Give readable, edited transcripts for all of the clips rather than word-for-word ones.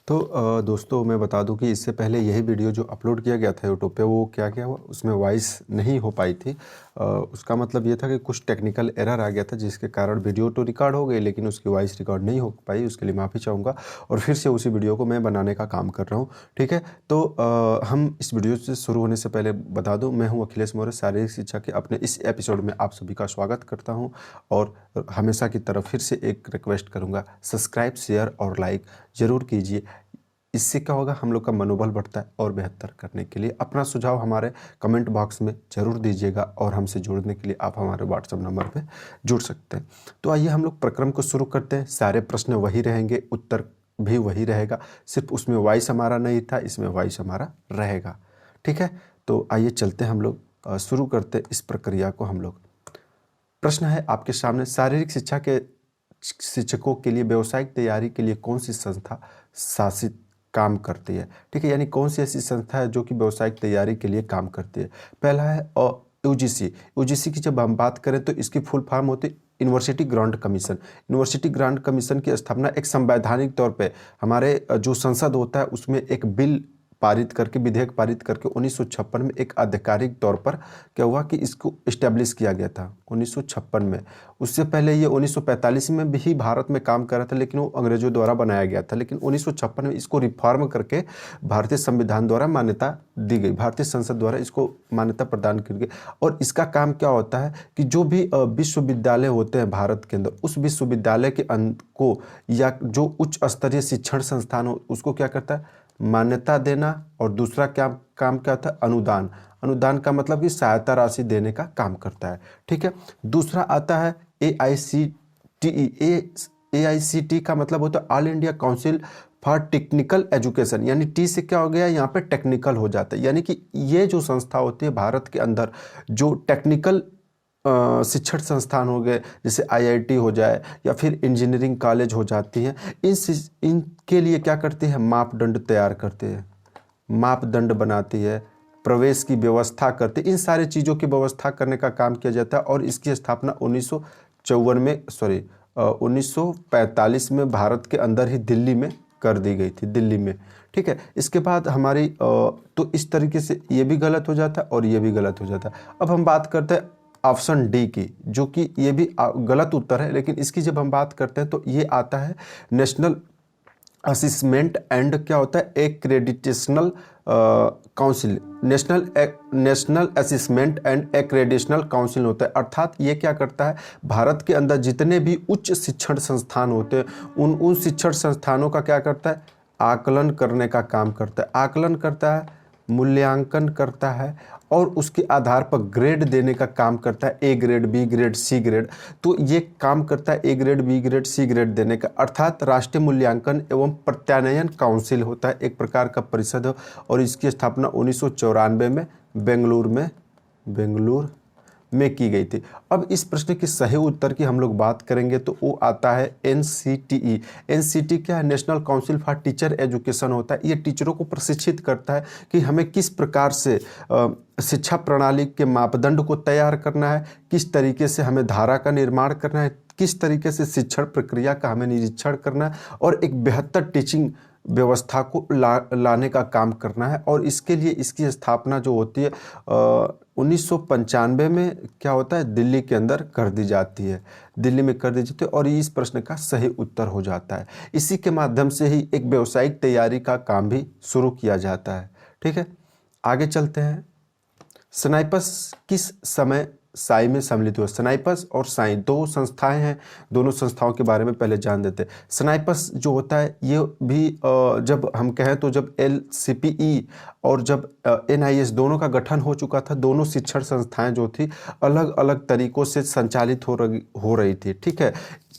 तो दोस्तों मैं बता दूं कि इससे पहले यही वीडियो जो अपलोड किया गया था यूट्यूब पे वो क्या क्या हुआ उसमें वॉइस नहीं हो पाई थी। उसका मतलब ये था कि कुछ टेक्निकल एरर आ गया था जिसके कारण वीडियो तो रिकॉर्ड हो गई लेकिन उसकी वॉइस रिकॉर्ड नहीं हो पाई। उसके लिए माफ़ी चाहूँगा और फिर से उसी वीडियो को मैं बनाने का काम कर रहा हूँ। ठीक है, तो हम इस वीडियो से शुरू होने से पहले बता दूँ, मैं हूँ अखिलेश मौर्य, शारीरिक शिक्षा के अपने इस एपिसोड में आप सभी का स्वागत करता हूँ। और हमेशा की तरह फिर से एक रिक्वेस्ट करूँगा, सब्सक्राइब शेयर और लाइक ज़रूर कीजिए। इससे क्या होगा, हम लोग का मनोबल बढ़ता है और बेहतर करने के लिए अपना सुझाव हमारे कमेंट बॉक्स में ज़रूर दीजिएगा और हमसे जुड़ने के लिए आप हमारे व्हाट्सएप नंबर पे जुड़ सकते हैं। तो आइए हम लोग प्रक्रम को शुरू करते हैं। सारे प्रश्न वही रहेंगे, उत्तर भी वही रहेगा, सिर्फ उसमें वॉइस हमारा नहीं था, इसमें वॉइस हमारा रहेगा। ठीक है, तो आइए चलते हैं हम लोग शुरू करते इस प्रक्रिया को। हम लोग प्रश्न है आपके सामने, शारीरिक शिक्षा के शिक्षकों के लिए व्यावसायिक तैयारी के लिए कौन सी संस्था शासित काम करती है। ठीक है, यानी कौन सी ऐसी संस्था है जो कि व्यावसायिक तैयारी के लिए काम करती है। पहला है यूजीसी। यूजीसी की जब हम बात करें तो इसकी फुल फॉर्म होती है university grant commission. University grant commission की स्थापना एक संवैधानिक तौर पे हमारे जो संसद होता है उसमें एक बिल पारित करके, विधेयक पारित करके 1956 में एक आधिकारिक तौर पर क्या हुआ कि इसको इस्टेब्लिश किया गया था 1956 में। उससे पहले ये 1945 में भी भारत में काम कर रहा था लेकिन वो अंग्रेजों द्वारा बनाया गया था। लेकिन 1956 में इसको रिफॉर्म करके भारतीय संविधान द्वारा मान्यता दी गई, भारतीय संसद द्वारा इसको मान्यता प्रदान की गई। और इसका काम क्या होता है कि जो भी विश्वविद्यालय होते हैं भारत के अंदर, उस विश्वविद्यालय के को या जो उच्च स्तरीय शिक्षण संस्थान हो उसको क्या करता है, मान्यता देना। और दूसरा क्या काम क्या होता है, अनुदान। अनुदान का मतलब कि सहायता राशि देने का काम करता है। ठीक है, दूसरा आता है AICTE। AICTE का मतलब होता है all India council for technical education, यानी टी से क्या हो गया, यहाँ पे टेक्निकल हो जाता है। यानी कि ये जो संस्था होती है भारत के अंदर जो टेक्निकल शिक्षण संस्थान हो गए, जैसे IIT हो जाए या फिर इंजीनियरिंग कॉलेज हो जाती हैं, इनके लिए क्या करती है, मापदंड तैयार करते हैं, मापदंड बनाती है, प्रवेश की व्यवस्था करती है। इन सारी चीज़ों की व्यवस्था करने का काम किया जाता है। और इसकी स्थापना 1945 में भारत के अंदर ही दिल्ली में कर दी गई थी, दिल्ली में। ठीक है, इसके बाद हमारी तो इस तरीके से ये भी गलत हो जाता है और ये भी गलत हो जाता है। अब हम बात करते हैं ऑप्शन डी की, जो कि ये भी गलत उत्तर है, लेकिन इसकी जब हम बात करते हैं तो ये आता है नेशनल असेसमेंट एंड क्या होता है, accreditational council. National assessment and accreditational council होता है। अर्थात ये क्या करता है, भारत के अंदर जितने भी उच्च शिक्षण संस्थान होते हैं उन शिक्षण संस्थानों का क्या करता है, आकलन करने का काम करता है। आकलन करता है, मूल्यांकन करता है और उसके आधार पर ग्रेड देने का काम करता है, A grade, B grade, C grade. तो ये काम करता है A grade, B grade, C grade देने का। अर्थात राष्ट्रीय मूल्यांकन एवं प्रत्यानयन काउंसिल होता है, एक प्रकार का परिषद हो। और इसकी स्थापना 1994 में बेंगलुरु में की गई थी। अब इस प्रश्न के सही उत्तर की हम लोग बात करेंगे तो वो आता है NCTE। NCTE क्या है, national council for teacher education होता है। ये टीचरों को प्रशिक्षित करता है कि हमें किस प्रकार से शिक्षा प्रणाली के मापदंड को तैयार करना है, किस तरीके से हमें धारा का निर्माण करना है, किस तरीके से शिक्षण प्रक्रिया का हमें निरीक्षण करना है और एक बेहतर टीचिंग व्यवस्था को लाने का काम करना है। और इसके लिए इसकी स्थापना जो होती है 1995 में क्या होता है, दिल्ली के अंदर कर दी जाती है, दिल्ली में कर दी जाती है। और इस प्रश्न का सही उत्तर हो जाता है। इसी के माध्यम से ही एक व्यावसायिक तैयारी का काम भी शुरू किया जाता है। ठीक है, आगे चलते हैं। स्नाइपस किस समय साई में सम्मिलित हुआ। स्नाइपस और साई दो संस्थाएं हैं, दोनों संस्थाओं के बारे में पहले जान देते हैं। स्नाइपस जो होता है ये भी जब हम कहें तो जब LCPE और जब NIS दोनों का गठन हो चुका था, दोनों शिक्षण संस्थाएं जो थी अलग अलग तरीकों से संचालित हो रही थी। ठीक है,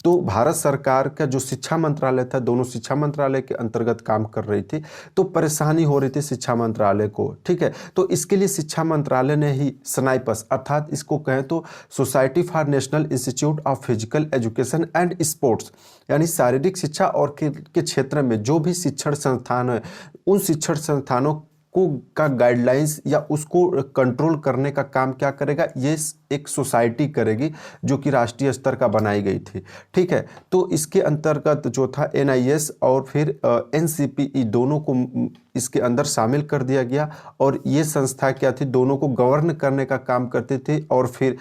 तो भारत सरकार का जो शिक्षा मंत्रालय था, दोनों शिक्षा मंत्रालय के अंतर्गत काम कर रही थी, तो परेशानी हो रही थी शिक्षा मंत्रालय को। ठीक है, तो इसके लिए शिक्षा मंत्रालय ने ही स्नाइपस, अर्थात इसको कहें तो society for national institute of physical education and sports, यानी शारीरिक शिक्षा और के क्षेत्र में जो भी शिक्षण संस्थान है उन शिक्षण संस्थानों को का गाइडलाइंस या उसको कंट्रोल करने का काम क्या करेगा, ये एक सोसाइटी करेगी जो कि राष्ट्रीय स्तर का बनाई गई थी। ठीक है, तो इसके अंतर्गत जो था NIS और फिर NCPE दोनों को इसके अंदर शामिल कर दिया गया और ये संस्था क्या थी, दोनों को गवर्न करने का काम करती थी और फिर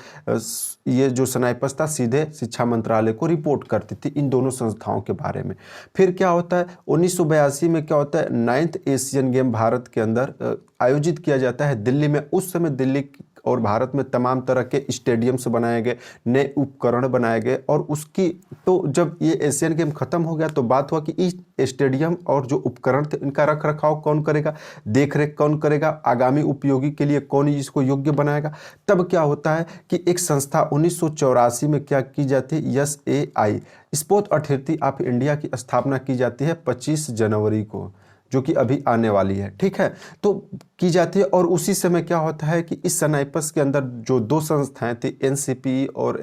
ये जो स्नाइपर्स था सीधे शिक्षा मंत्रालय को रिपोर्ट करती थी इन दोनों संस्थाओं के बारे में। फिर क्या होता है 1982 में क्या होता है, 9th एशियन गेम भारत के अंदर आयोजित किया जाता है दिल्ली में। उस समय दिल्ली और भारत में तमाम तरह के स्टेडियम्स बनाए गए, नए उपकरण बनाए गए और उसकी तो जब ये एशियन गेम खत्म हो गया तो बात हुआ कि इस स्टेडियम और जो उपकरण थे इनका रख रखाव कौन करेगा, देख रेख कौन करेगा, आगामी उपयोगी के लिए कौन इसको योग्य बनाएगा। तब क्या होता है कि एक संस्था 1984 में क्या की जाती है, SAI sports authority of India की स्थापना की जाती है 25 जनवरी को, जो कि अभी आने वाली है। ठीक है, तो की जाती है और उसी समय क्या होता है कि इस स्नाइपर्स के अंदर जो दो संस्थाएं थी NCPE और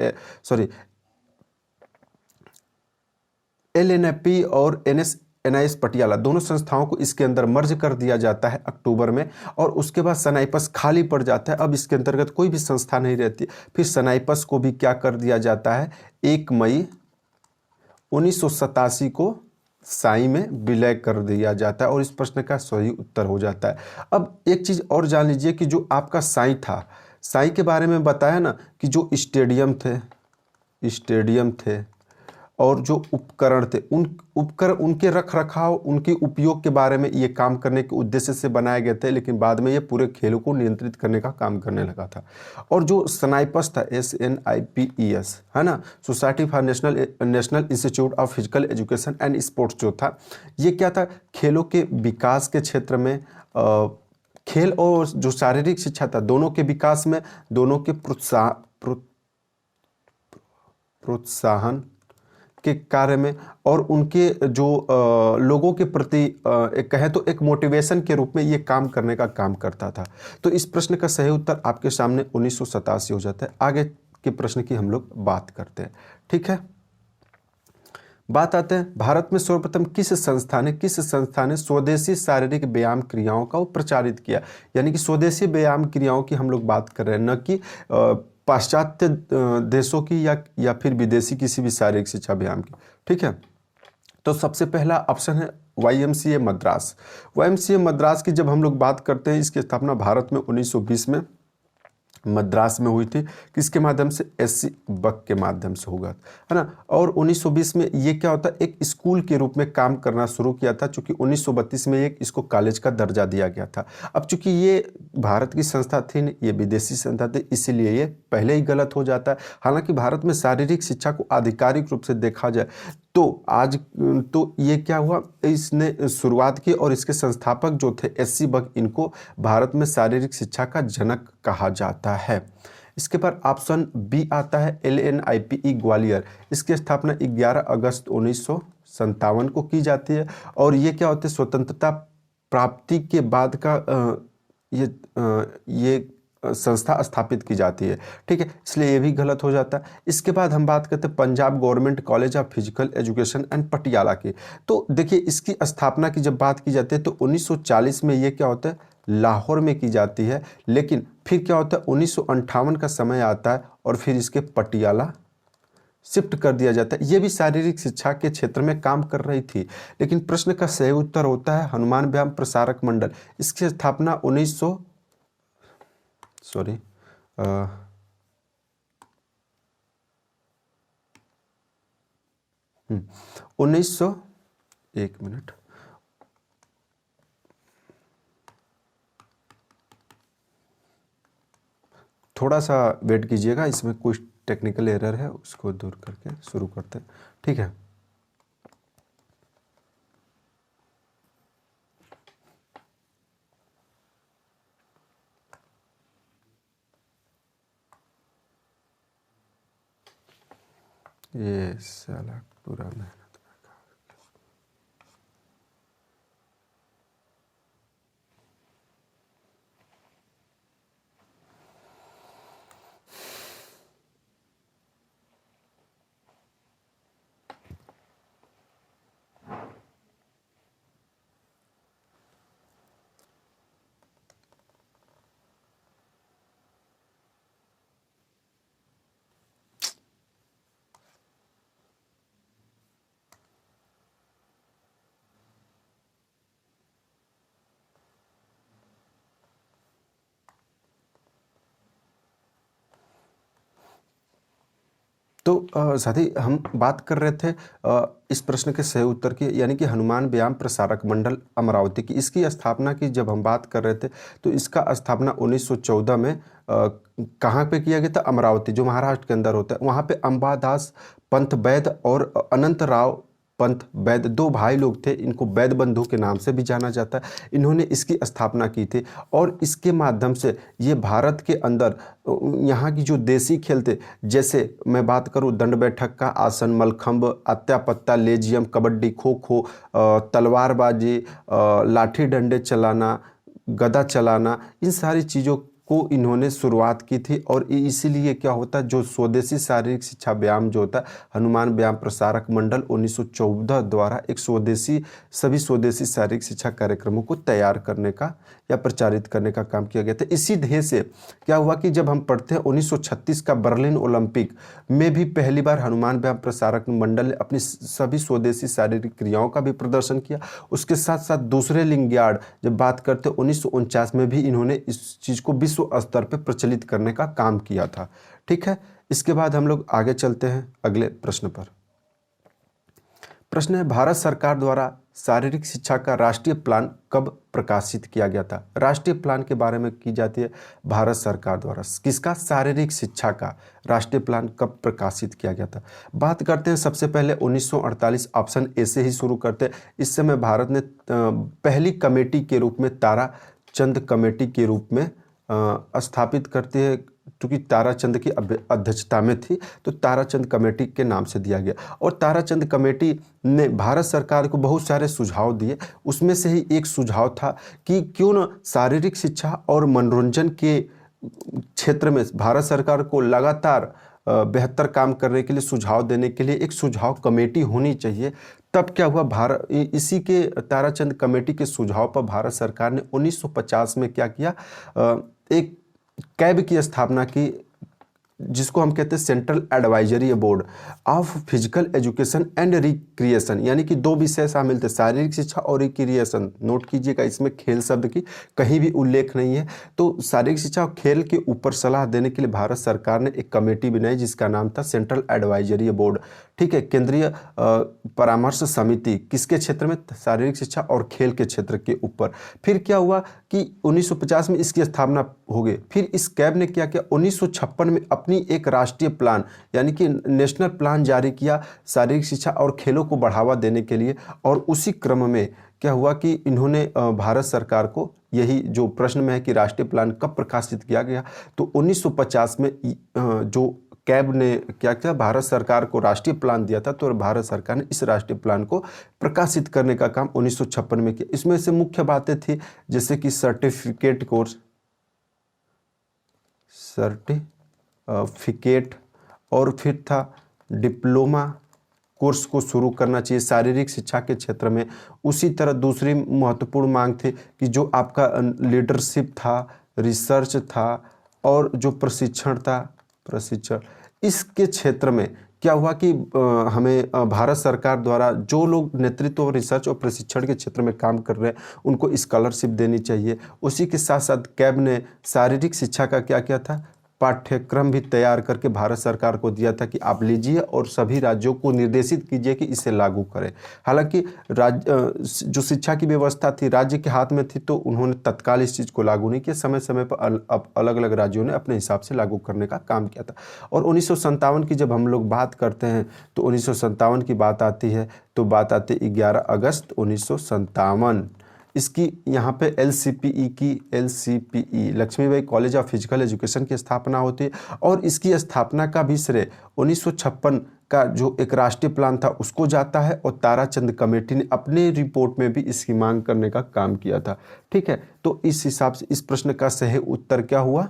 LNP और NIS पटियाला, दोनों संस्थाओं को इसके अंदर मर्ज कर दिया जाता है अक्टूबर में और उसके बाद स्नाइपर्स खाली पड़ जाता है। अब इसके अंतर्गत कोई भी संस्था नहीं रहती। फिर स्नाइपर्स को भी क्या कर दिया जाता है, 1 मई 1987 को साई में विलय कर दिया जाता है और इस प्रश्न का सही उत्तर हो जाता है। अब एक चीज़ और जान लीजिए कि जो आपका साई था, साई के बारे में बताया ना कि जो स्टेडियम थे और जो उपकरण थे, उन उपकरण उनके रख रखाव उनके उपयोग के बारे में ये काम करने के उद्देश्य से बनाए गए थे, लेकिन बाद में ये पूरे खेलों को नियंत्रित करने का काम करने लगा था। और जो स्नाइपर्स था SNIPES है ना, society for national institute of physical education and sports जो था, ये क्या था, खेलों के विकास के क्षेत्र में खेल और जो शारीरिक शिक्षा था दोनों के विकास में, दोनों के प्रोत्साहन के कार्य में और उनके जो लोगों के प्रति एक कहें तो एक मोटिवेशन के रूप में ये काम करने का काम करता था। तो इस प्रश्न का सही उत्तर आपके सामने 1987 हो जाता है। आगे के प्रश्न की हम लोग बात करते हैं। ठीक है, बात आते हैं भारत में सर्वप्रथम किस संस्था ने स्वदेशी शारीरिक व्यायाम क्रियाओं का प्रचारित किया। यानी कि स्वदेशी व्यायाम क्रियाओं की हम लोग बात कर रहे हैं, न कि पाश्चात्य देशों की या फिर विदेशी किसी भी शारीरिक शिक्षा व्यायाम की। ठीक है, तो सबसे पहला ऑप्शन है YMCA मद्रास। YMCA मद्रास की जब हम लोग बात करते हैं, इसकी स्थापना भारत में 1920 में मद्रास में हुई थी। किसके माध्यम से, SC बक के माध्यम से होगा, है ना। और 1920 में ये क्या होता है, एक स्कूल के रूप में काम करना शुरू किया था, चूंकि 1932 में एक इसको कॉलेज का दर्जा दिया गया था। अब चूंकि ये भारत की संस्था थी, ये विदेशी संस्था थी, इसीलिए ये पहले ही गलत हो जाता है। हालांकि भारत में शारीरिक शिक्षा को आधिकारिक रूप से देखा जाए तो आज तो ये क्या हुआ, इसने शुरुआत की और इसके संस्थापक जो थे SC बक, इनको भारत में शारीरिक शिक्षा का जनक कहा जाता है। इसके बाद ऑप्शन बी आता है LNIPE ग्वालियर। इसकी स्थापना 11 अगस्त 1957 को की जाती है और ये क्या होते हैं, स्वतंत्रता प्राप्ति के बाद का ये संस्था स्थापित की जाती है। ठीक है, इसलिए ये भी गलत हो जाता है। इसके बाद हम बात करते हैं Punjab government college of physical education and Patiala की। तो देखिए इसकी स्थापना की जब बात की जाती है तो 1940 में ये क्या होता है, लाहौर में की जाती है। लेकिन फिर क्या होता है, 1958 का समय आता है और फिर इसके पटियाला शिफ्ट कर दिया जाता है। ये भी शारीरिक शिक्षा के क्षेत्र में काम कर रही थी। लेकिन प्रश्न का सही उत्तर होता है हनुमान व्यायाम प्रसारक मंडल। इसकी स्थापना 1 मिनट, थोड़ा सा वेट कीजिएगा, इसमें कुछ टेक्निकल एरर है, उसको दूर करके शुरू करते हैं। ठीक है, ये साला पूरा मेहनत तो साथी हम बात कर रहे थे इस प्रश्न के सही उत्तर की, यानी कि हनुमान व्यायाम प्रसारक मंडल अमरावती की। इसकी स्थापना की जब हम बात कर रहे थे तो इसका स्थापना 1914 में कहाँ पे किया गया था? अमरावती, जो महाराष्ट्र के अंदर होता है। वहाँ पे अंबादास पंत वैद्य और अनंत राव पंत वैद्य, दो भाई लोग थे। इनको वैद्य बंधु के नाम से भी जाना जाता है। इन्होंने इसकी स्थापना की थी और इसके माध्यम से ये भारत के अंदर यहाँ की जो देसी खेल थे, जैसे मैं बात करूँ दंड बैठक का आसन, मलखंब, अत्या पत्ता, लेजियम, कबड्डी, खो खो, तलवारबाजी, लाठी डंडे चलाना, गदा चलाना, इन सारी चीज़ों को इन्होंने शुरुआत की थी। और इसीलिए क्या होता है, जो स्वदेशी शारीरिक शिक्षा व्यायाम जो होता है, हनुमान व्यायाम प्रसारक मंडल 1914 द्वारा एक सभी स्वदेशी शारीरिक शिक्षा कार्यक्रमों को तैयार करने का या प्रचारित करने का काम किया गया था। इसी ध्येय से क्या हुआ कि जब हम पढ़ते हैं 1936 का बर्लिन ओलंपिक में भी पहली बार हनुमान व्यायाम प्रसारक मंडल ने अपनी सभी स्वदेशी शारीरिक क्रियाओं का भी प्रदर्शन किया। उसके साथ साथ दूसरे ओलंपियाड जब बात करते हैं 1949 में भी इन्होंने इस चीज़ को विश्व स्तर पर प्रचलित करने का काम किया था। ठीक है, इसके बाद हम लोग आगे चलते हैं अगले प्रश्न पर। प्रश्न है, भारत सरकार द्वारा शारीरिक शिक्षा का राष्ट्रीय प्लान कब प्रकाशित किया गया था? राष्ट्रीय प्लान के बारे में की जाती है भारत सरकार द्वारा। किसका? शारीरिक शिक्षा का राष्ट्रीय प्लान कब प्रकाशित किया गया था? बात करते हैं सबसे पहले 1948, ऑप्शन ए से ही शुरू करते हैं। इस समय भारत ने पहली कमेटी के रूप में ताराचंद कमेटी के रूप में स्थापित करती है, क्योंकि ताराचंद की अध्यक्षता में थी तो ताराचंद कमेटी के नाम से दिया गया। और ताराचंद कमेटी ने भारत सरकार को बहुत सारे सुझाव दिए। उसमें से ही एक सुझाव था कि क्यों न शारीरिक शिक्षा और मनोरंजन के क्षेत्र में भारत सरकार को लगातार बेहतर काम करने के लिए, सुझाव देने के लिए एक सुझाव कमेटी होनी चाहिए। तब क्या हुआ, इसी के ताराचंद कमेटी के सुझाव पर भारत सरकार ने 1950 में क्या किया, एक कैब की स्थापना की, जिसको हम कहते हैं central advisory board of physical education and recreation, यानी कि दो विषय शामिल थे, शारीरिक शिक्षा और रिक्रिएशन। नोट कीजिएगा, इसमें खेल शब्द की कहीं भी उल्लेख नहीं है। तो शारीरिक शिक्षा और खेल के ऊपर सलाह देने के लिए भारत सरकार ने एक कमेटी बनाई जिसका नाम था सेंट्रल एडवाइजरी बोर्ड। ठीक है, केंद्रीय परामर्श समिति, किसके क्षेत्र में? शारीरिक शिक्षा और खेल के क्षेत्र के ऊपर। फिर क्या हुआ कि 1950 में इसकी स्थापना हो गई। फिर इस कैब ने क्या किया, 1956 में अपनी एक राष्ट्रीय प्लान यानी कि नेशनल प्लान जारी किया शारीरिक शिक्षा और खेलों को बढ़ावा देने के लिए। और उसी क्रम में क्या हुआ कि इन्होंने भारत सरकार को, यही जो प्रश्न में है कि राष्ट्रीय प्लान कब प्रकाशित किया गया, तो 1950 में जो कैब ने क्या किया, भारत सरकार को राष्ट्रीय प्लान दिया था। तो भारत सरकार ने इस राष्ट्रीय प्लान को प्रकाशित करने का काम 1956 में किया। इसमें से मुख्य बातें थी जैसे कि सर्टिफिकेट कोर्स, सर्टिफिकेट, और फिर था डिप्लोमा कोर्स को शुरू करना चाहिए शारीरिक शिक्षा के क्षेत्र में। उसी तरह दूसरी महत्वपूर्ण मांग थी कि जो आपका लीडरशिप था, रिसर्च था और जो प्रशिक्षण, इसके क्षेत्र में क्या हुआ कि हमें भारत सरकार द्वारा जो लोग नेतृत्व और रिसर्च और प्रशिक्षण के क्षेत्र में काम कर रहे हैं उनको स्कॉलरशिप देनी चाहिए। उसी के साथ साथ कैब ने शारीरिक शिक्षा का क्या किया था, पाठ्यक्रम भी तैयार करके भारत सरकार को दिया था कि आप लीजिए और सभी राज्यों को निर्देशित कीजिए कि इसे लागू करें। हालांकि जो शिक्षा की व्यवस्था थी राज्य के हाथ में थी, तो उन्होंने तत्काल इस चीज़ को लागू नहीं किया। समय समय पर अलग अलग राज्यों ने अपने हिसाब से लागू करने का काम किया था। और 1957 की जब हम लोग बात करते हैं तो 1957 की बात आती है, तो बात आती है 11 अगस्त 1957। इसकी यहाँ पे LCPE Lakshmibai college of physical education की स्थापना होती है। और इसकी स्थापना का भी श्रेय 1956 का जो एक राष्ट्रीय प्लान था उसको जाता है। और ताराचंद कमेटी ने अपने रिपोर्ट में भी इसकी मांग करने का काम किया था। ठीक है, तो इस हिसाब से इस प्रश्न का सही उत्तर क्या हुआ,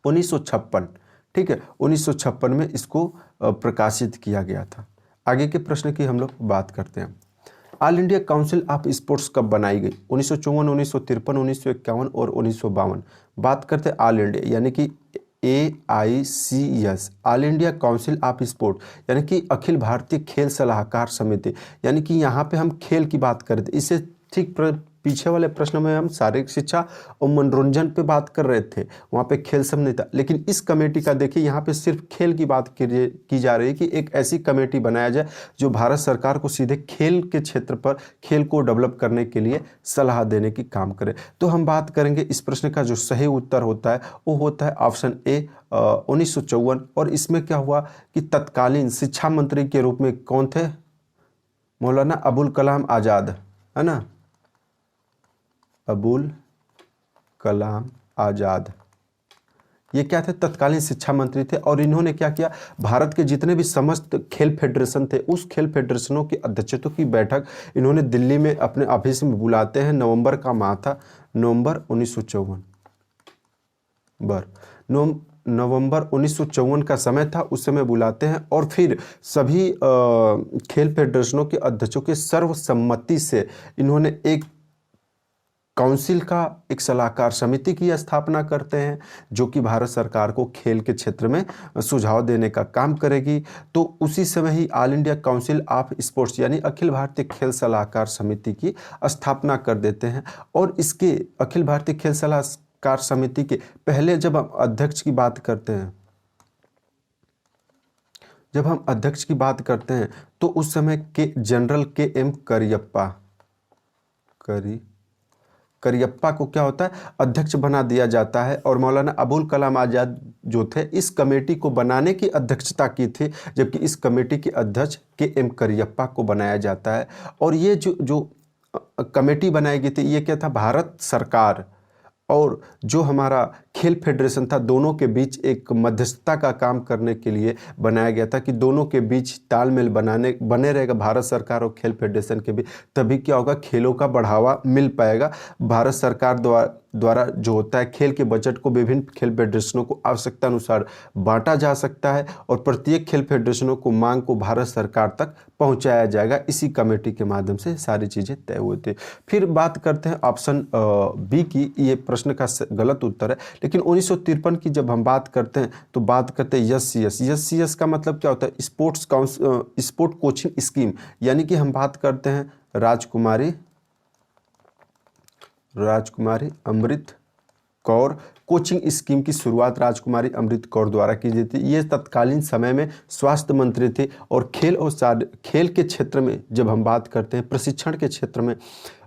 1956। ठीक है, 1956 में इसको प्रकाशित किया गया था। आगे के प्रश्न की हम लोग बात करते हैं। All India council of sports कब बनाई गई? 1954, 1953, 1951 और 1952। बात करते हैं ऑल इंडिया यानी कि AICS, all India council of sport, यानी कि अखिल भारतीय खेल सलाहकार समिति, यानी कि यहाँ पे हम खेल की बात कर रहे थे। इससे ठीक पीछे वाले प्रश्न में हम शारीरिक शिक्षा और मनोरंजन पे बात कर रहे थे, वहाँ पे खेल सब नहीं था। लेकिन इस कमेटी का देखिए यहाँ पे सिर्फ खेल की बात की जा रही है कि एक ऐसी कमेटी बनाया जाए जो भारत सरकार को सीधे खेल के क्षेत्र पर खेल को डेवलप करने के लिए सलाह देने की काम करे। तो हम बात करेंगे इस प्रश्न का जो सही उत्तर होता है वो होता है ऑप्शन ए 1954। और इसमें क्या हुआ कि तत्कालीन शिक्षा मंत्री के रूप में कौन थे? मौलाना अबुल कलाम आज़ाद, है ना, अबुल कलाम आज़ाद, ये क्या थे? तत्कालीन शिक्षा मंत्री थे। और इन्होंने क्या किया, भारत के जितने भी समस्त खेल फेडरेशन थे उस खेल फेडरेशनों के अध्यक्षों की बैठक इन्होंने दिल्ली में अपने ऑफिस में बुलाते हैं। नवंबर का माह था, नवंबर 1954 नवंबर 1954 का समय था, उस समय बुलाते हैं और फिर सभी खेल फेडरेशनों के अध्यक्षों के सर्वसम्मति से इन्होंने एक काउंसिल का, एक सलाहकार समिति की स्थापना करते हैं जो कि भारत सरकार को खेल के क्षेत्र में सुझाव देने का काम करेगी। तो उसी समय ही all India council of sports यानी अखिल भारतीय खेल सलाहकार समिति की स्थापना कर देते हैं। और इसके अखिल भारतीय खेल सलाहकार समिति के पहले जब हम अध्यक्ष की बात करते हैं, तो उस समय के जनरल KM करियप्पा को क्या होता है, अध्यक्ष बना दिया जाता है। और मौलाना अबुल कलाम आज़ाद जो थे इस कमेटी को बनाने की अध्यक्षता की थी, जबकि इस कमेटी के अध्यक्ष KM करियप्पा को बनाया जाता है। और ये जो कमेटी बनाई गई थी ये क्या था, भारत सरकार और जो हमारा खेल फेडरेशन था दोनों के बीच एक मध्यस्थता का काम करने के लिए बनाया गया था कि दोनों के बीच तालमेल बने रहेगा भारत सरकार और खेल फेडरेशन के बीच, तभी क्या होगा, खेलों का बढ़ावा मिल पाएगा। भारत सरकार द्वारा जो होता है खेल के बजट को विभिन्न खेल फेडरेशनों को आवश्यकता अनुसार बांटा जा सकता है और प्रत्येक खेल फेडरेशनों को मांग को भारत सरकार तक पहुंचाया जाएगा। इसी कमेटी के माध्यम से सारी चीज़ें तय हुई थी। फिर बात करते हैं ऑप्शन बी की, ये प्रश्न का गलत उत्तर है। लेकिन 1953 की जब हम बात करते हैं तो बात करते हैं SCS का मतलब क्या होता है, स्पोर्ट कोचिंग स्कीम, यानी कि हम बात करते हैं राजकुमारी अमृत कौर कोचिंग स्कीम की शुरुआत राजकुमारी अमृत कौर द्वारा की गई थी। ये तत्कालीन समय में स्वास्थ्य मंत्री थे। और खेल के क्षेत्र में जब हम बात करते हैं, प्रशिक्षण के क्षेत्र में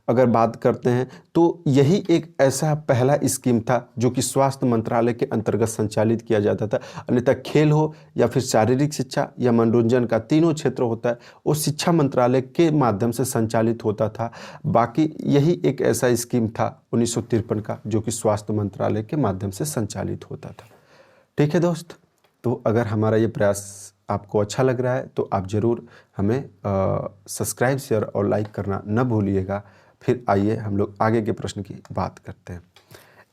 अगर बात करते हैं तो यही एक ऐसा पहला स्कीम था जो कि स्वास्थ्य मंत्रालय के अंतर्गत संचालित किया जाता था। अन्यथा खेल हो या फिर शारीरिक शिक्षा या मनोरंजन का तीनों क्षेत्र होता है वो शिक्षा मंत्रालय के माध्यम से संचालित होता था। बाकी यही एक ऐसा स्कीम था 1953 का जो कि स्वास्थ्य मंत्रालय के माध्यम से संचालित होता था। ठीक है दोस्त, तो अगर हमारा ये प्रयास आपको अच्छा लग रहा है तो आप ज़रूर हमें सब्सक्राइब, शेयर और लाइक करना न भूलिएगा। फिर आइए हम लोग आगे के प्रश्न की बात करते हैं।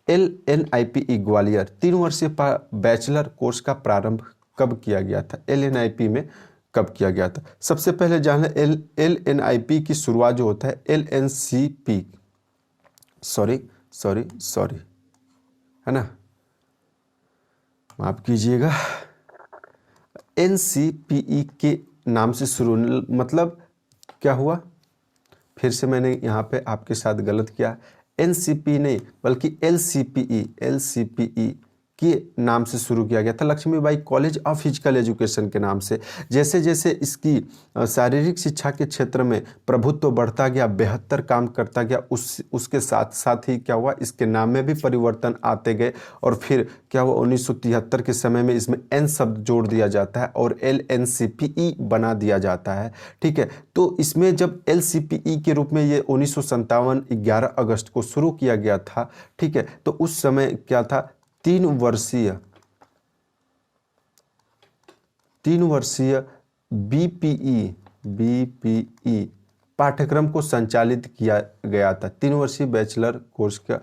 LNIPE ग्वालियर 3 वर्षीय बैचलर कोर्स का प्रारंभ कब किया गया था? LNIP में कब किया गया था? सबसे पहले जान लें LNIP की शुरुआत जो होता है LNCP, सॉरी है ना, माफ कीजिएगा, NCPE के नाम से शुरू, मतलब क्या हुआ, फिर से मैंने यहाँ पे आपके साथ गलत किया, NCP नहीं बल्कि LCPE के नाम से शुरू किया गया था, Lakshmibai college of physical education के नाम से। जैसे जैसे इसकी शारीरिक शिक्षा के क्षेत्र में प्रभुत्व बढ़ता गया, बेहतर काम करता गया, उसके साथ साथ ही क्या हुआ, इसके नाम में भी परिवर्तन आते गए। और फिर क्या हुआ, 1973 के समय में इसमें N शब्द जोड़ दिया जाता है और LNCPE बना दिया जाता है। ठीक है, तो इसमें जब LCPE के रूप में ये 1957 11 अगस्त को शुरू किया गया था। ठीक है, तो उस समय क्या था, 3 वर्षीय BPE पाठ्यक्रम को संचालित किया गया था। 3 वर्षीय बैचलर कोर्स का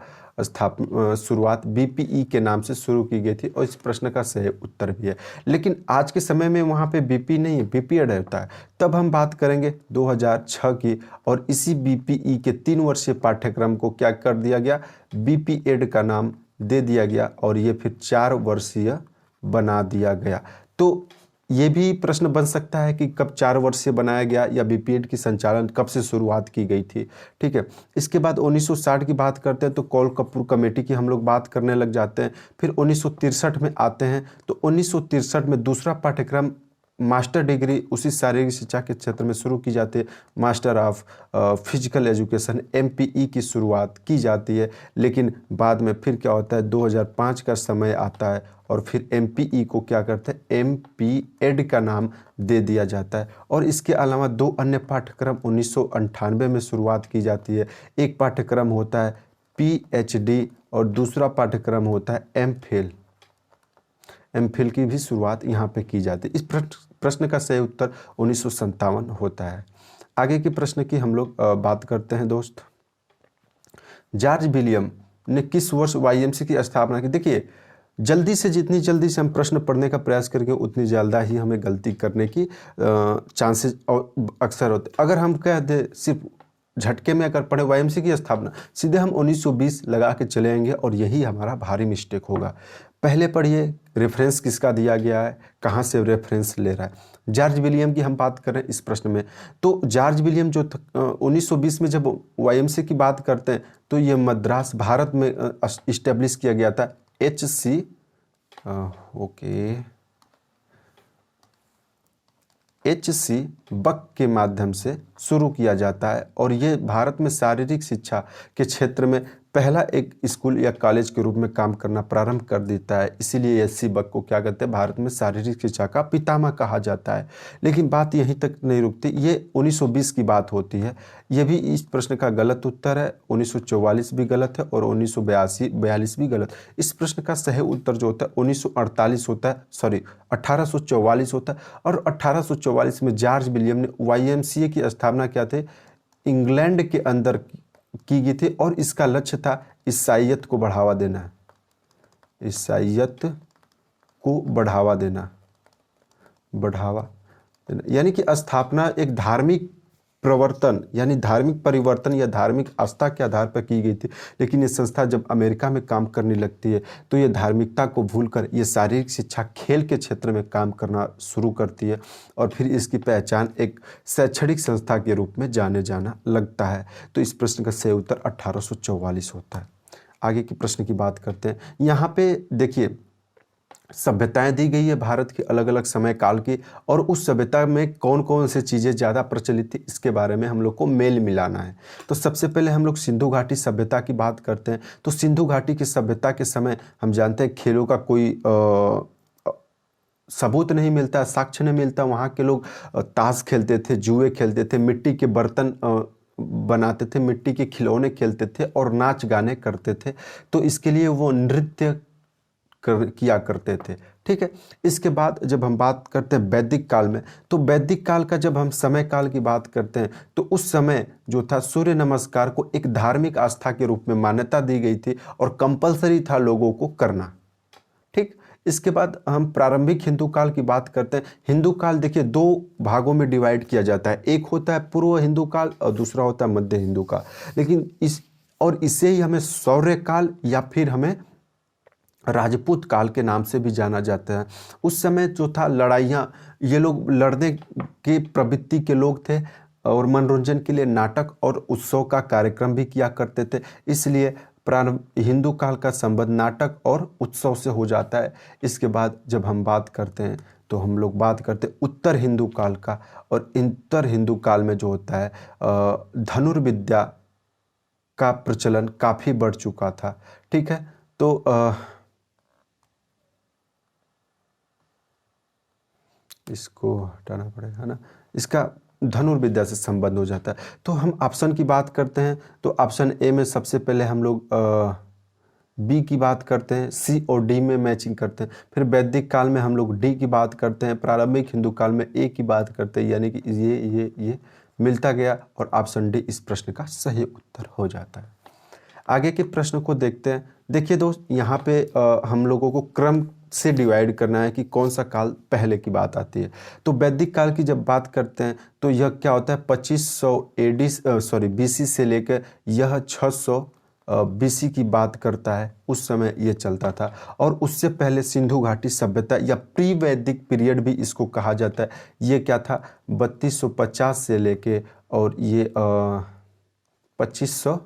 शुरुआत BPE के नाम से शुरू की गई थी और इस प्रश्न का सही उत्तर भी है। लेकिन आज के समय में वहाँ पे BP नहीं है, BPED होता है। तब हम बात करेंगे 2006 की, और इसी BPE के 3 वर्षीय पाठ्यक्रम को क्या कर दिया गया, BPED का नाम दे दिया गया और ये फिर 4 वर्षीय बना दिया गया। तो ये भी प्रश्न बन सकता है कि कब 4 वर्ष से बनाया गया या बीपीएड की संचालन कब से शुरुआत की गई थी। ठीक है, इसके बाद 1960 की बात करते हैं तो कौल कपूर कमेटी की हम लोग बात करने लग जाते हैं। फिर 1963 में आते हैं तो 1963 में दूसरा पाठ्यक्रम मास्टर डिग्री उसी शारीरिक शिक्षा के क्षेत्र में शुरू की जाती है। Master of physical education MPE की शुरुआत की जाती है। लेकिन बाद में फिर क्या होता है, 2005 का समय आता है और फिर MPE को क्या करते हैं, MPED का नाम दे दिया जाता है। और इसके अलावा 2 अन्य पाठ्यक्रम 1998 में शुरुआत की जाती है। एक पाठ्यक्रम होता है PhD और दूसरा पाठ्यक्रम होता है MPhil की भी शुरुआत यहाँ पे की जाती है। इस प्रश्न का सही उत्तर 1957 होता है। आगे के प्रश्न की हम लोग बात करते हैं दोस्त। जॉर्ज विलियम ने किस वर्ष YMCA की स्थापना की? देखिए, जल्दी से जितनी जल्दी से हम प्रश्न पढ़ने का प्रयास करेंगे उतनी ज़्यादा ही हमें गलती करने की चांसेस अक्सर होते। अगर हम कह दें सिर्फ झटके में अगर पढ़े YMCA की स्थापना, सीधे हम 1920 लगा के चले आएंगे और यही हमारा भारी मिस्टेक होगा। पहले पढ़िए रेफरेंस किसका दिया गया है, कहाँ से रेफरेंस ले रहा है। जॉर्ज विलियम की हम बात करें इस प्रश्न में, तो जॉर्ज विलियम जो 1920 में जब YMCA की बात करते हैं तो ये मद्रास भारत में इस्टेब्लिश किया गया था। HC बक के माध्यम से शुरू किया जाता है और ये भारत में शारीरिक शिक्षा के क्षेत्र में पहला एक स्कूल या कॉलेज के रूप में काम करना प्रारंभ कर देता है। इसीलिए HC बक को क्या कहते हैं, भारत में शारीरिक शिक्षा का पितामह कहा जाता है। लेकिन बात यहीं तक नहीं रुकती, ये 1920 की बात होती है। ये भी इस प्रश्न का गलत उत्तर है। 1944 भी गलत है और 1942 भी गलत। इस प्रश्न का सही उत्तर जो होता है 1948 होता है, 1844 होता है। और 1844 में जॉर्ज विलियम ने YMCA की स्थापना क्या थे, इंग्लैंड के अंदर की गई थी और इसका लक्ष्य था ईसाईयत को बढ़ावा देना। ईसाईयत को बढ़ावा देना यानी कि स्थापना एक धार्मिक प्रवर्तन यानी धार्मिक परिवर्तन या धार्मिक आस्था के आधार पर की गई थी। लेकिन ये संस्था जब अमेरिका में काम करने लगती है तो ये धार्मिकता को भूलकर ये शारीरिक शिक्षा खेल के क्षेत्र में काम करना शुरू करती है और फिर इसकी पहचान एक शैक्षणिक संस्था के रूप में जाने जाना लगता है। तो इस प्रश्न का सही उत्तर 1844 होता है। आगे के प्रश्न की बात करते हैं। यहाँ पे देखिए सभ्यताएं दी गई है भारत के अलग अलग समय काल की, और उस सभ्यता में कौन कौन सी चीज़ें ज़्यादा प्रचलित थी इसके बारे में हम लोग को मेल मिलाना है। तो सबसे पहले हम लोग सिंधु घाटी सभ्यता की बात करते हैं। तो सिंधु घाटी की सभ्यता के समय हम जानते हैं खेलों का कोई सबूत नहीं मिलता, साक्ष्य नहीं मिलता। वहाँ के लोग ताश खेलते थे, जुए खेलते थे, मिट्टी के बर्तन बनाते थे, मिट्टी के खिलौने खेलते थे और नाच गाने करते थे। तो इसके लिए वो नृत्य किया करते थे। ठीक है, इसके बाद जब हम बात करते हैं वैदिक काल में, तो वैदिक काल का जब हम समय काल की बात करते हैं तो उस समय जो था सूर्य नमस्कार को एक धार्मिक आस्था के रूप में मान्यता दी गई थी और कंपलसरी था लोगों को करना। ठीक, इसके बाद हम प्रारंभिक हिंदू काल की बात करते हैं। हिंदू काल देखिए 2 भागों में डिवाइड किया जाता है, एक होता है पूर्व हिंदू काल और दूसरा होता है मध्य हिंदू काल। लेकिन इसे ही हमें शौर्य काल या फिर हमें राजपूत काल के नाम से भी जाना जाता है। उस समय जो था लड़ाइयाँ, ये लोग लड़ने की प्रवृत्ति के लोग थे और मनोरंजन के लिए नाटक और उत्सव का कार्यक्रम भी किया करते थे। इसलिए प्रारंभ हिंदू काल का संबंध नाटक और उत्सव से हो जाता है। इसके बाद जब हम बात करते हैं तो हम लोग बात करते हैं उत्तर हिंदू काल का, और उत्तर हिंदू काल में जो होता है धनुर्विद्या का प्रचलन काफ़ी बढ़ चुका था। ठीक है, तो इसको हटाना पड़ेगा ना, इसका धनुर्विद्या से संबंध हो जाता है। तो हम ऑप्शन की बात करते हैं तो ऑप्शन ए में सबसे पहले हम लोग बी की बात करते हैं, सी और डी में मैचिंग करते हैं। फिर वैदिक काल में हम लोग डी की बात करते हैं, प्रारंभिक हिंदू काल में ए की बात करते हैं, यानी कि ये मिलता गया और ऑप्शन डी इस प्रश्न का सही उत्तर हो जाता है। आगे के प्रश्न को देखते हैं। देखिए दोस्त, यहाँ पे हम लोगों को क्रम से डिवाइड करना है कि कौन सा काल पहले की बात आती है। तो वैदिक काल की जब बात करते हैं तो यह क्या होता है 2500 BC से लेकर यह 600 बीसी की बात करता है, उस समय ये चलता था। और उससे पहले सिंधु घाटी सभ्यता या प्री वैदिक पीरियड भी इसको कहा जाता है। ये क्या था, 3250 से लेके और ये 2500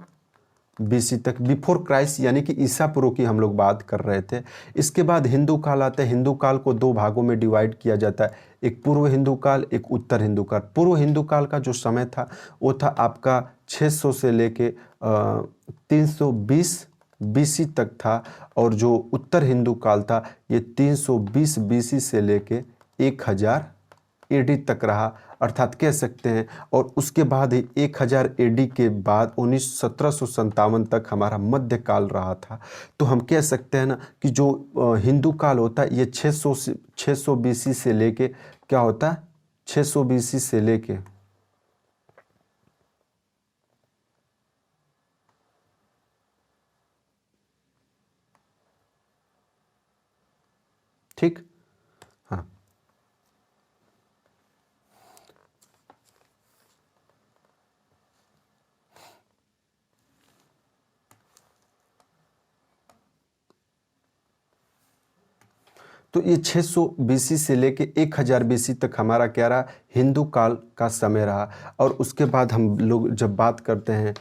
बीसी तक, बिफोर क्राइस्ट, यानी कि ईसा पूर्व की हम लोग बात कर रहे थे। इसके बाद हिंदू काल आता है। हिंदू काल को दो भागों में डिवाइड किया जाता है, एक पूर्व हिंदू काल, एक उत्तर हिंदू काल। पूर्व हिंदू काल का जो समय था वो था आपका 600 से लेके 320 बीसी तक था। और जो उत्तर हिंदू काल था ये 320 बीसी से लेके 1000 एडी तक रहा, अर्थात कह सकते हैं। और उसके बाद ही 1000 एडी के बाद 1757 तक हमारा मध्यकाल रहा था। तो हम कह सकते हैं ना कि जो हिंदू काल होता है ये 600 बीसी से लेके क्या होता है, 600 बीसी से लेके ठीक, हाँ। तो ये 600 बीसी से लेके 1000 बीसी तक हमारा क्या रहा, हिंदू काल का समय रहा। और उसके बाद हम लोग जब बात करते हैं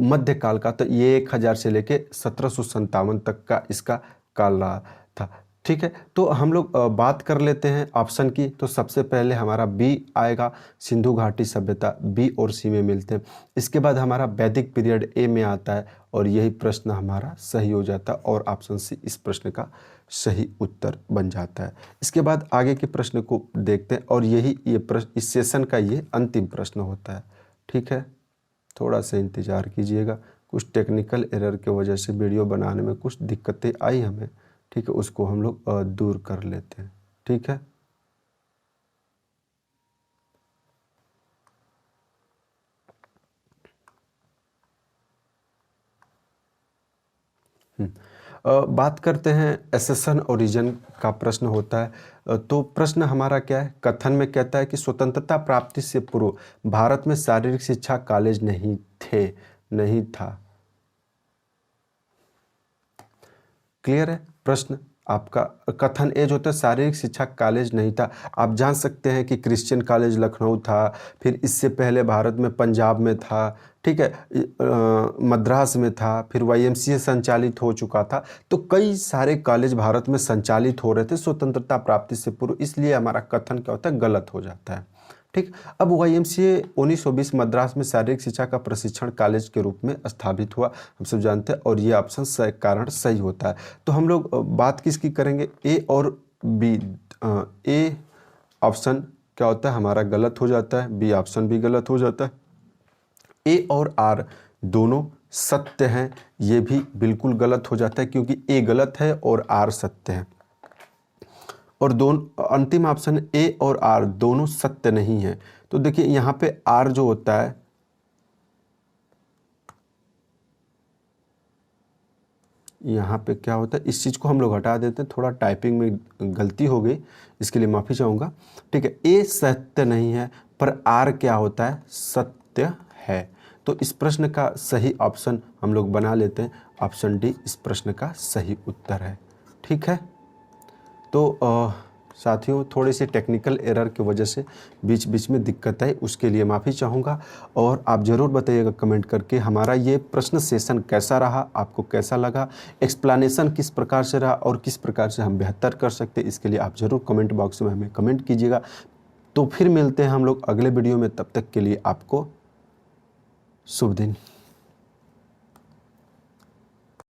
मध्यकाल का, तो ये 1000 से लेके 1757 तक का इसका काल रहा था। ठीक है, तो हम लोग बात कर लेते हैं ऑप्शन की। तो सबसे पहले हमारा बी आएगा, सिंधु घाटी सभ्यता, बी और सी में मिलते हैं। इसके बाद हमारा वैदिक पीरियड ए में आता है और यही प्रश्न हमारा सही हो जाता है और ऑप्शन सी इस प्रश्न का सही उत्तर बन जाता है। इसके बाद आगे के प्रश्न को देखते हैं और ये प्रश्न इस सेशन का ये अंतिम प्रश्न होता है। ठीक है, थोड़ा सा इंतज़ार कीजिएगा, कुछ टेक्निकल एरर की वजह से वीडियो बनाने में कुछ दिक्कतें आई हमें। ठीक है, उसको हम लोग दूर कर लेते हैं। ठीक है, बात करते हैं एसेशन ओरिजिन का प्रश्न होता है। तो प्रश्न हमारा क्या है, कथन में कहता है कि स्वतंत्रता प्राप्ति से पूर्व भारत में शारीरिक शिक्षा कॉलेज नहीं था। क्लियर है प्रश्न आपका। कथन ए जो होता है शारीरिक शिक्षा कॉलेज नहीं था। आप जान सकते हैं कि क्रिश्चियन कॉलेज लखनऊ था, फिर इससे पहले भारत में पंजाब में था, ठीक है, मद्रास में था, फिर YMCA संचालित हो चुका था। तो कई सारे कॉलेज भारत में संचालित हो रहे थे स्वतंत्रता प्राप्ति से पूर्व, इसलिए हमारा कथन क्या होता है, गलत हो जाता है। ठीक, अब YMCA 1920 मद्रास में शारीरिक शिक्षा का प्रशिक्षण कॉलेज के रूप में स्थापित हुआ, हम सब जानते हैं, और ये ऑप्शन कारण सही होता है। तो हम लोग बात किसकी करेंगे, ए और बी। ए ऑप्शन क्या होता है हमारा गलत हो जाता है, बी ऑप्शन भी गलत हो जाता है। ए और आर दोनों सत्य हैं, ये भी बिल्कुल गलत हो जाता है क्योंकि ए गलत है और आर सत्य है। और दोनों अंतिम ऑप्शन ए और आर दोनों सत्य नहीं है। तो देखिए यहाँ पे आर जो होता है, यहाँ पे क्या होता है, इस चीज़ को हम लोग हटा देते हैं, थोड़ा टाइपिंग में गलती हो गई, इसके लिए माफ़ी चाहूँगा। ठीक है, ए सत्य नहीं है पर आर क्या होता है, सत्य है। तो इस प्रश्न का सही ऑप्शन हम लोग बना लेते हैं, ऑप्शन डी इस प्रश्न का सही उत्तर है। ठीक है, तो साथियों थोड़ी सी टेक्निकल एरर की वजह से बीच बीच में दिक्कत आई, उसके लिए माफ़ी चाहूँगा। और आप ज़रूर बताइएगा कमेंट करके हमारा ये प्रश्न सेशन कैसा रहा, आपको कैसा लगा, एक्सप्लेनेशन किस प्रकार से रहा और किस प्रकार से हम बेहतर कर सकते, इसके लिए आप ज़रूर कमेंट बॉक्स में हमें कमेंट कीजिएगा। तो फिर मिलते हैं हम लोग अगले वीडियो में, तब तक के लिए आपको शुभ दिन।